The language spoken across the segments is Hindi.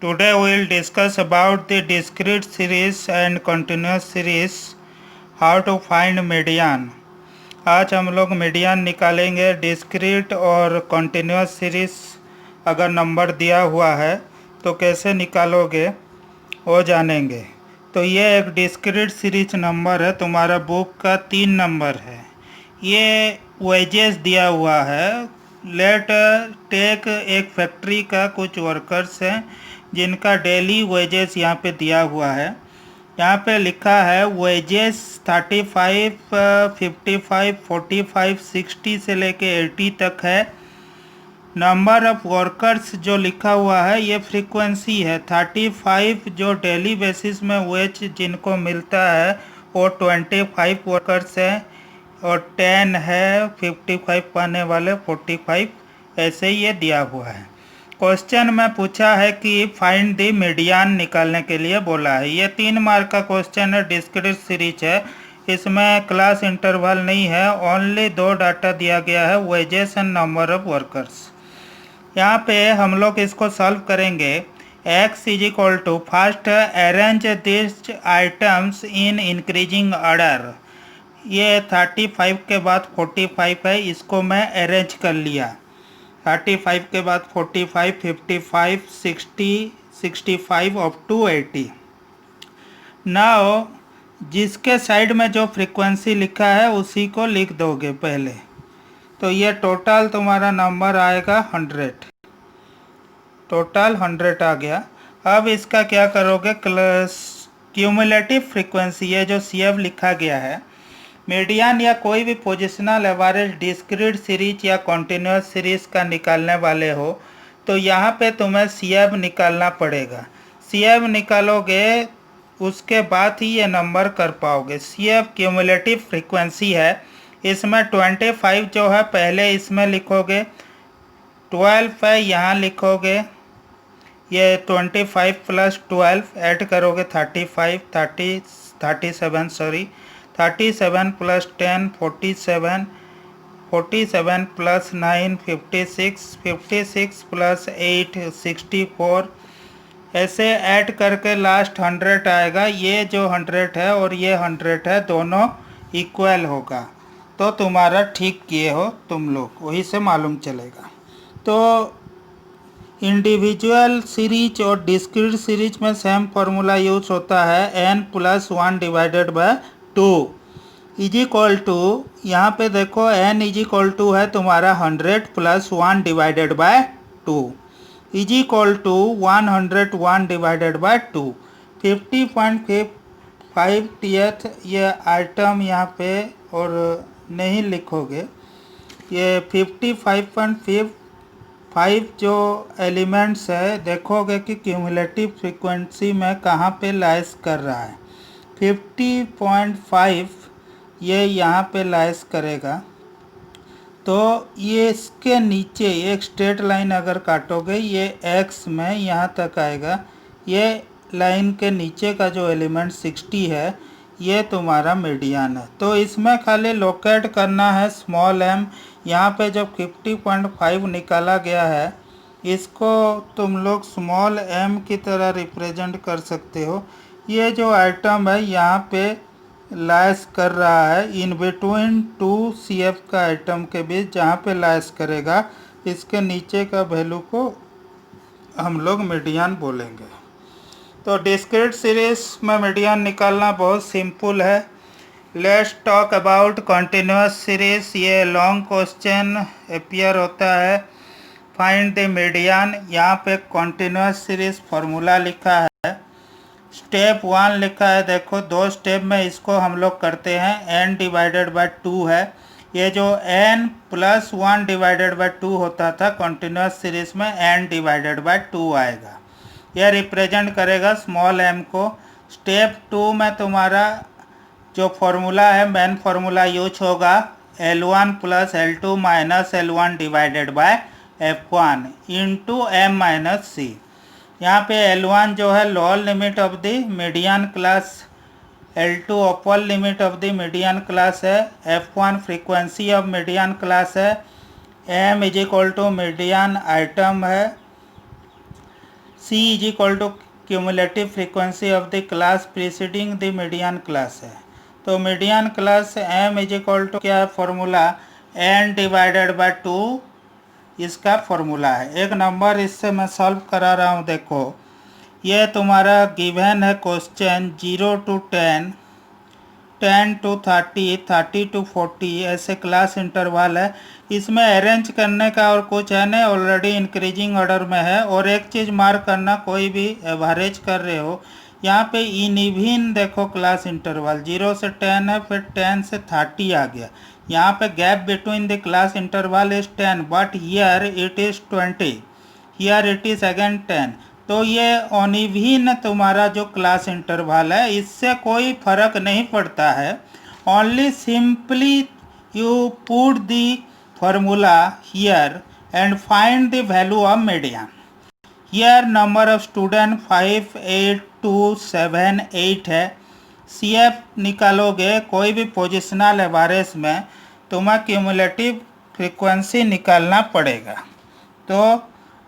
Today we will discuss about the discrete series and continuous series, how to find median. आज हम लोग मीडियन निकालेंगे। डिस्क्रीट और कॉन्टिन्यूस सीरीज अगर नंबर दिया हुआ है तो कैसे निकालोगे वो जानेंगे। तो ये एक डिस्क्रीट सीरीज नंबर है, तुम्हारा बुक का 3 नंबर है। ये वेजेस दिया हुआ है। लेट टेक एक फैक्ट्री का कुछ वर्कर्स हैं जिनका डेली वेजेस यहाँ पे दिया हुआ है। यहाँ पे लिखा है वेजेस 35, 55, 45, 60 से लेके 80 तक है। नंबर ऑफ वर्कर्स जो लिखा हुआ है ये फ्रीक्वेंसी है। 35 जो डेली बेसिस में वेज जिनको मिलता है वो 25 वर्कर्स है, और 10 है 55 पाने वाले 45, ऐसे ये दिया हुआ है। क्वेश्चन में पूछा है कि फाइंड द मीडियन निकालने के लिए बोला है। ये 3 मार्क का क्वेश्चन है, डिस्क्रीट सीरीज है। इसमें क्लास इंटरवल नहीं है, ओनली 2 डाटा दिया गया है, wages and number of workers. यहाँ पे हम लोग इसको सॉल्व करेंगे। x is equal to first arrange this items in increasing order. ये 35 के बाद 45 है, इसको मैं अरेंज कर लिया। 35 के बाद 45, 55, 60, 65 अप टू 80। नाउ जिसके साइड में जो फ्रीक्वेंसी लिखा है उसी को लिख दोगे पहले। तो ये टोटल तुम्हारा नंबर आएगा 100, टोटल 100 आ गया। अब इसका क्या करोगे, क्यूमुलेटिव फ्रीक्वेंसी, ये जो CF लिखा गया है, मीडियन या कोई भी पोजिशनल एवरेज डिस्क्रीट सीरीज या कॉन्टिन्यूस सीरीज का निकालने वाले हो तो यहाँ पे तुम्हें CF निकालना पड़ेगा। CF निकालोगे उसके बाद ही ये नंबर कर पाओगे। CF क्यूमुलेटिव फ्रीक्वेंसी है। इसमें 25 जो है पहले इसमें लिखोगे, 12 है यहाँ लिखोगे, ये 25 प्लस 12 ऐड करोगे 37 प्लस 10 47, 47 प्लस 9 56, 56 प्लस 8 64, ऐसे ऐड करके लास्ट 100 आएगा। ये जो 100 है और ये 100 है, दोनों इक्वल होगा तो तुम्हारा ठीक किए हो तुम लोग, वही से मालूम चलेगा। तो इंडिविजुअल सीरीज और डिस्क्रीट सीरीज में सेम फार्मूला यूज होता है, n + 1 divided by 2 is equal to, यहाँ पे देखो n इज इक्वल टू है तुम्हारा 100 + 1 divided by 2 is equal to 101 divided by 2। 50.5 ये आइटम यहाँ पे और नहीं लिखोगे, ये 55.5 जो एलिमेंट्स है देखोगे कि क्यूमुलेटिव फ्रीक्वेंसी में कहाँ पे लाइस कर रहा है। 50.5 ये यहाँ पे लाइस करेगा। तो ये इसके नीचे एक स्ट्रेट लाइन अगर काटोगे ये x में यहाँ तक आएगा। ये लाइन के नीचे का जो एलिमेंट 60 है ये तुम्हारा मीडियन है। तो इसमें खाली लोकेट करना है स्मॉल m। यहाँ पे जब 50.5 निकाला गया है, इसको तुम लोग स्मॉल m की तरह रिप्रेजेंट कर सकते हो। ये जो आइटम है यहाँ पे लाइस कर रहा है इन बिटवीन 2 CF का आइटम के बीच, जहाँ पे लाइस करेगा इसके नीचे का वैल्यू को हम लोग मीडियन बोलेंगे। तो डिस्क्रीट सीरीज में मीडियन निकालना बहुत सिंपल है। Let's talk about continuous series. ये लॉन्ग क्वेश्चन अपीयर होता है। फाइंड द मीडियन, यहाँ पे कॉन्टिन्यूस सीरीज फार्मूला लिखा है। स्टेप 1 लिखा है, देखो 2 स्टेप में इसको हम लोग करते हैं। n डिवाइडेड बाय 2 है। ये जो n + 1 डिवाइडेड बाय 2 होता था कॉन्टिन्यूस सीरीज में, n डिवाइडेड बाय 2 आएगा। यह रिप्रेजेंट करेगा स्मॉल m को। स्टेप 2 में तुम्हारा जो फॉर्मूला है, मेन फार्मूला यूज होगा, L1 + L2 - L1 divided by F1 into m - c। यहाँ पे L1 जो है lower limit of the median class, L2 upper limit of the median class है, F1 frequency of median class है, m is equal to median item है, C is equal to cumulative frequency of the class preceding the median class है। तो median class m is equal to क्या है फॉर्मूला, n डिवाइडेड बाय 2 इसका फॉर्मूला है। एक नंबर इससे मैं सॉल्व करा रहा हूँ। देखो ये तुम्हारा गिवन है क्वेश्चन 0 to 10, 10 to 30, 30 to 40 ऐसे क्लास इंटरवल है। इसमें अरेंज करने का और कुछ है नहीं, ऑलरेडी इंक्रीजिंग ऑर्डर में है। और एक चीज़ मार्क करना, कोई भी एवरेज कर रहे हो यहाँ पे इनिविन देखो क्लास इंटरवल 0 से 10 है, फिर 10 से 30 आ गया। यहाँ पे gap between the class interval is 10 but here it is 20, here it is again 10। तो ये अनिविन तुम्हारा जो क्लास इंटरवल है इससे कोई फर्क नहीं पड़ता है। Only simply you put the formula here and find the value of median. Here number of student 5, 8, 2, 7, 8 है। CF निकालोगे कोई भी पोजिशनल एवरेज में तुम्हें क्यूमुलेटिव फ्रीक्वेंसी निकालना पड़ेगा। तो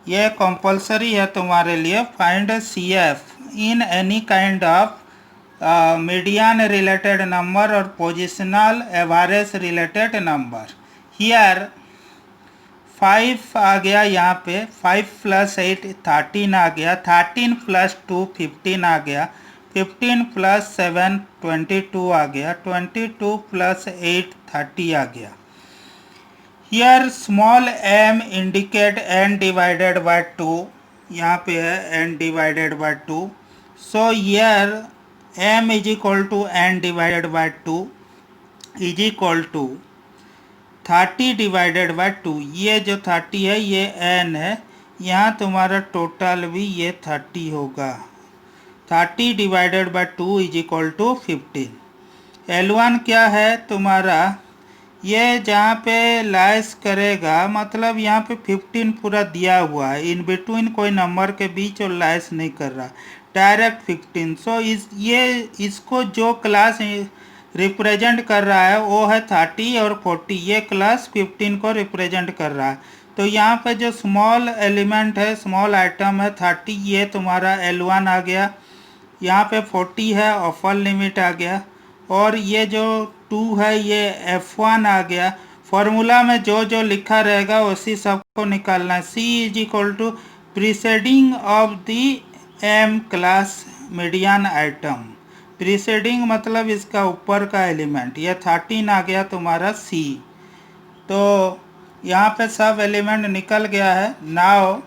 ये कंपलसरी है तुम्हारे लिए। Find CF in any kind of median related number और positional average related number. Here 5 आ गया, यहाँ पे 5 + 8 13 आ गया, 13 + 2 15 आ गया, 15 + 7 22 आ गया, 22 + 8 30 आ गया। Here small m indicate n divided by 2, यहाँ पे है n divided by 2। So here m is equal to n divided by 2 is equal to 30 divided by 2। ये जो 30 है ये n है, यहाँ तुम्हारा टोटल भी ये 30 होगा। 30 divided by 2 is equal to 15। L1 क्या है तुम्हारा, ये जहाँ पे लाइस करेगा मतलब यहाँ पे 15 पूरा दिया हुआ है, इन बिटवीन कोई नंबर के बीच और लाइस नहीं कर रहा, डायरेक्ट 15। सो इसको जो क्लास रिप्रेजेंट कर रहा है वो है 30 और 40, ये क्लास 15 को रिप्रेजेंट कर रहा है। तो यहाँ पे जो स्मॉल एलिमेंट है, स्मॉल आइटम है 30, ये तुम्हारा L1 आ गया। यहाँ पे 40 है, अपर लिमिट आ गया। और ये जो 2 है ये F1 आ गया। फॉर्मूला में जो जो लिखा रहेगा उसी सबको निकालना है। C is equal to preceding of the M class median item. Preceding मतलब इसका ऊपर का एलिमेंट, ये 13 आ गया तुम्हारा C। तो यहाँ पे सब एलिमेंट निकल गया है। नाउ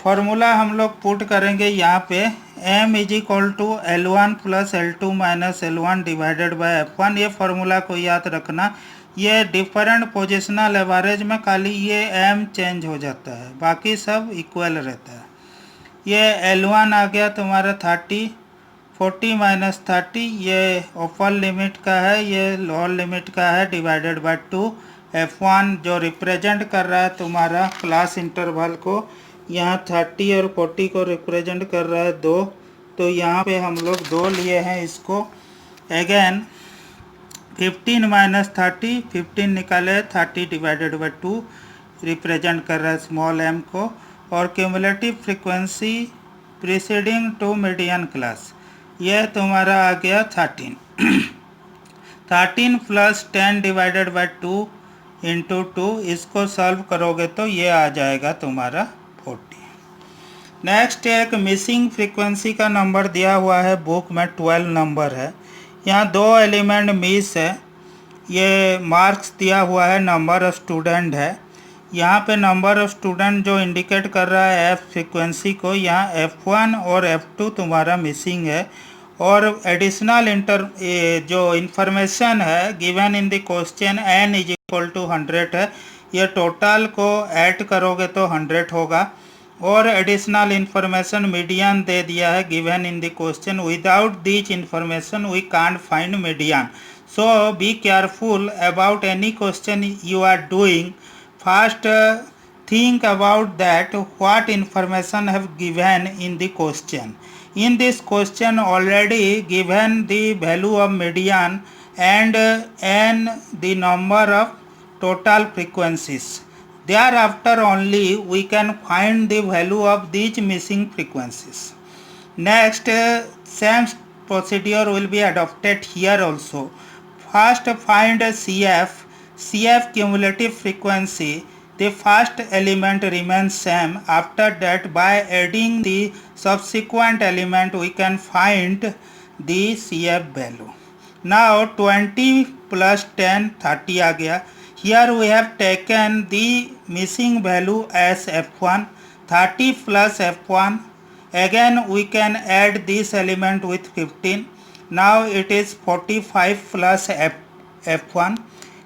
फॉर्मूला हम लोग पुट करेंगे यहाँ पे, m is equal to L1 + L2 - L1 divided by F1। ये फॉर्मूला को याद रखना। ये डिफरेंट पोजिशनल एवरेज में खाली ये m चेंज हो जाता है, बाकी सब इक्वल रहता है। ये L1 आ गया तुम्हारा 30, 40 - 30 ये अपर लिमिट का है, ये लोअर लिमिट का है, डिवाइडेड बाय 2। F1 जो रिप्रेजेंट कर रहा है तुम्हारा क्लास इंटरवल को, यहाँ 30 और 40 को रिप्रेजेंट कर रहा है 2। तो यहाँ पे हम लोग 2 लिए हैं इसको। अगेन 15 - 30, 15 निकाले, 30 डिवाइडेड बाय 2 रिप्रेजेंट कर रहा है स्मॉल m को। और cumulative frequency preceding to median class, यह तुम्हारा आ गया 13। 13 + 10 डिवाइडेड बाय 2 × 2, इसको सॉल्व करोगे तो ये आ जाएगा तुम्हारा 40। नेक्स्ट एक मिसिंग फ्रीक्वेंसी का नंबर दिया हुआ है बुक में, 12 नंबर है। यहाँ 2 एलिमेंट मिस है। ये मार्क्स दिया हुआ है, नंबर ऑफ स्टूडेंट है। यहाँ पे नंबर ऑफ स्टूडेंट जो इंडिकेट कर रहा है F फ्रीक्वेंसी को, यहाँ F1 और F2 तुम्हारा मिसिंग है। और एडिशनल जो इंफॉर्मेशन है given in the question n is equal to 100 है। ये टोटल को ऐड करोगे तो 100 होगा। और एडिशनल इंफॉर्मेशन मीडियन दे दिया है given in the question. Without this information we can't find median. So be careful about any question you are doing. First think about that what information have given in the question. In this question already given the value of median and n the number of total frequencies. thereafter only we can find the value of these missing frequencies. Next, same procedure will be adopted here also. First find CF cumulative frequency. The first element remains same. After that, by adding the subsequent element we can find the CF value. Now 20 plus 10 30 आ गया. Here we have taken the missing value as F1. 30 plus F1. Again we can add this element with 15. Now it is 45 plus F1.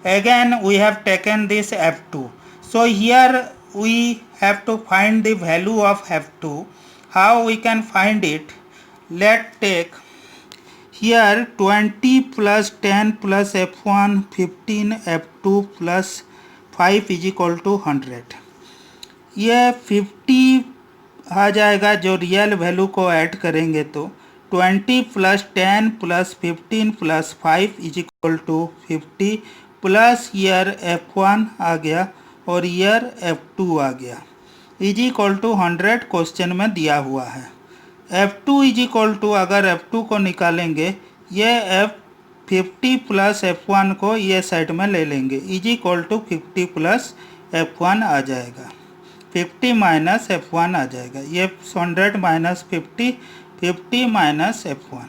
Again we have taken this F2. So here we have to find the value of F2. How we can find it? Let's take here 20 plus 10 plus F1 15 F2 plus 5 is equal to 100. ये 50 आ जाएगा जो रियल वैल्यू को ऐड करेंगे तो 20 plus 10 plus 15 plus 5 is equal to 50 plus ईयर F1 आ गया और ईयर F2 आ गया इज इक्वल टू 100 क्वेश्चन में दिया हुआ है. F2 इज इक्वल टू अगर F2 को निकालेंगे ये F50 प्लस F1 को ये साइड में ले लेंगे is equal to 50 plus F1 आ जाएगा 50 माइनस F1 आ जाएगा. ये 100 माइनस 50 50 माइनस F1.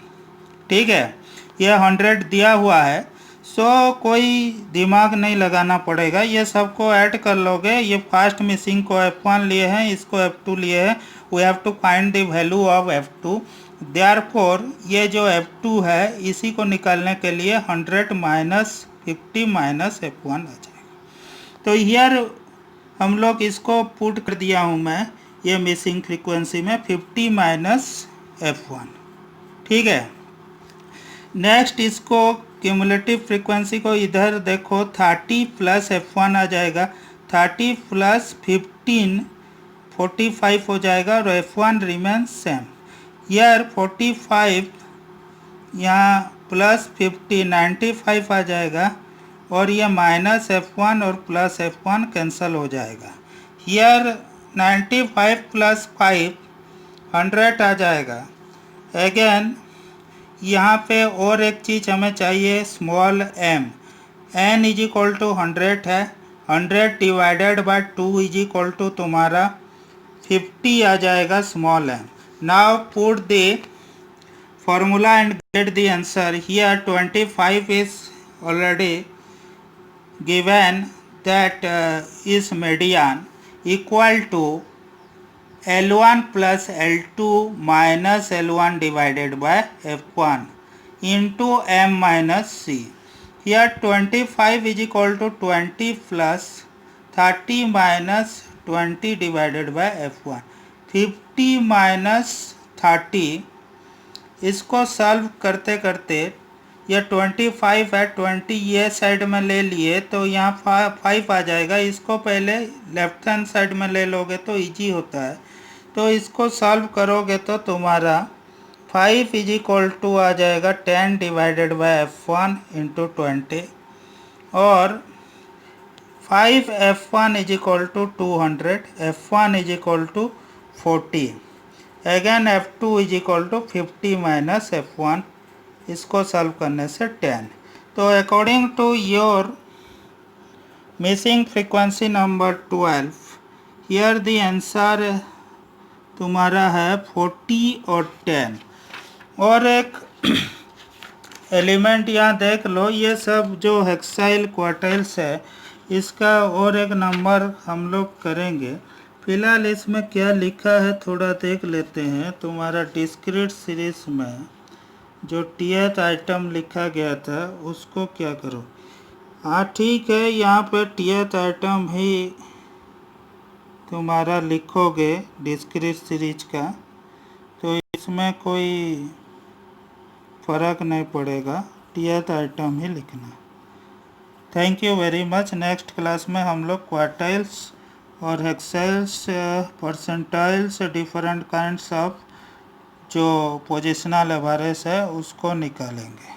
ठीक है, ये 100 दिया हुआ है. सो कोई दिमाग नहीं लगाना पड़ेगा, ये सबको ऐड कर लोगे. ये फर्स्ट मिसिंग को F1 लिए हैं, इसको F2 लिए हैं. We have to find the value of F2. Therefore ये जो F2 है इसी को निकालने के लिए 100 माइनस 50 माइनस F1 आ जाएगा. तो हियर हम लोग इसको पुट कर दिया हूँ मैं ये मिसिंग फ्रीक्वेंसी में 50 माइनस F1. ठीक है. नेक्स्ट इसको क्यूमुलेटिव फ्रीक्वेंसी को इधर देखो 30 प्लस F1 आ जाएगा 30 प्लस 15 45 हो जाएगा और F1 रिमेन्स सेम. यार 45 यहाँ प्लस 50 95 आ जाएगा और ये माइनस F1 और प्लस F1 कैंसिल हो जाएगा. हियर 95 प्लस 5 100 आ जाएगा. अगेन यहाँ पे और एक चीज़ हमें चाहिए small m. n is equal to 100 है. 100 divided by 2 is equal to तुम्हारा 50 आ जाएगा small m. Now put the formula and get the answer. Here 25 is already given, that is median equal to L1 plus L2 minus L1 divided by F1 into m minus c. Here 25 is equal to 20 plus 30 minus 20 divided by F1. 50 minus 30 इसको सॉल्व करते करते ये 25 है 20 ये साइड में ले लिए तो यहाँ 5 आ जाएगा. इसको पहले लेफ्ट हैंड साइड में ले लोगे तो इजी होता है. तो इसको सॉल्व करोगे तो तुम्हारा 5 इज इक्वल टू आ जाएगा 10 डिवाइडेड बाय F1 इंटू 20 और 5 F1 is equal to 200 F1 is equal to 40. Again F2 is equal to 50 minus F1. इसको सॉल्व करने से 10. तो according to your missing frequency number 12 here the answer तुम्हारा है 40 और 10. और एक एलिमेंट यहाँ देख लो, ये सब जो हेक्साइल क्वार्टाइल्स है इसका और एक नंबर हम लोग करेंगे. फिलहाल इसमें क्या लिखा है थोड़ा देख लेते हैं. तुम्हारा डिस्क्रीट सीरीज में जो टीएथ आइटम लिखा गया था उसको क्या करो. हाँ ठीक है, यहाँ पे टीएथ आइटम ही तुम्हारा लिखोगे डिस्क्रीट सीरीज का, तो इसमें कोई फ़र्क नहीं पड़ेगा, टीएथ आइटम ही लिखना. Thank you very much. Next class में हम लोग क्वार्टाइल्स और हेक्साइल्स परसेंटाइल्स डिफरेंट काइंड्स ऑफ जो पोजिशनल एवरेज है उसको निकालेंगे.